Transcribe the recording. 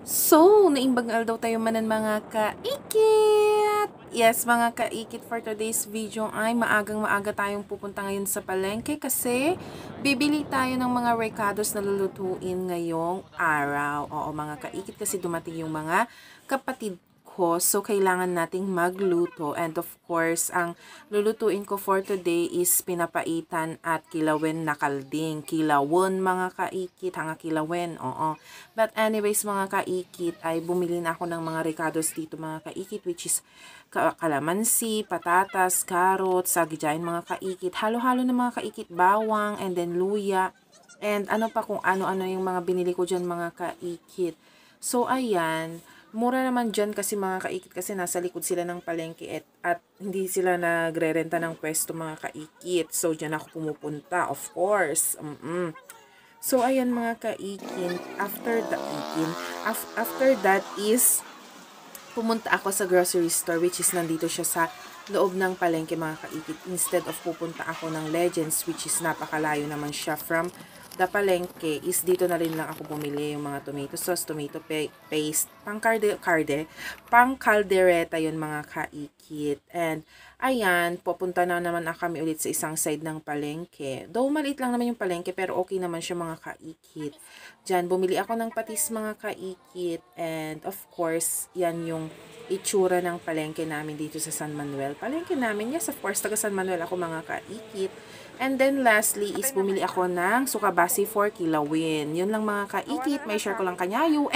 So, naimbagal daw tayo manan mga kaikit! Yes, mga kaikit, for today's video ay maagang-maaga tayong pupunta ngayon sa palengke kasi bibili tayo ng mga recados na lulutuin ngayong araw. Oo, mga kaikit, kasi dumating yung mga kapatid ko. So, kailangan nating magluto. And of course, ang lulutuin ko for today is pinapaitan at kilawin na kalding. Kilawon, mga kaikit, hanga kilawin. Oo. But anyways, mga kaikit, ay bumili na ako ng mga recados dito, mga kaikit, which is kalamansi, patatas, carrots, sagijain, mga kaikit. Halo-halo na mga kaikit, bawang, and then luya. And ano pa kung ano-ano yung mga binili ko dyan, mga kaikit. So, ayan. Mura naman dyan kasi, mga kaikit, kasi nasa likod sila ng palengke at hindi sila nagrerenta ng pwesto, mga kaikit. So, dyan ako pumupunta, of course. So, ayan, mga kaikin. After that is, pumunta ako sa grocery store, which is nandito siya sa loob ng palengke, mga kaikit. Instead of pupunta ako ng Legends, which is napakalayo naman siya from the palengke, is dito na rin lang ako bumili yung mga tomato sauce, tomato paste, pang caldereta yun, mga kaikit. And ayan, pupunta na naman kami ulit sa isang side ng palengke. Though maliit lang naman yung palengke, pero okay naman siya, mga kaikit. Diyan, bumili ako ng patis, mga kaikit. And of course, yan yung itsura ng palengke namin dito sa San Manuel. Palengke namin, yes, of course, taga San Manuel ako, mga kaikit. And then lastly is bumili ako ng sukabasi for kilawin. Yun lang, mga kaikit, may share ko lang kanyayo.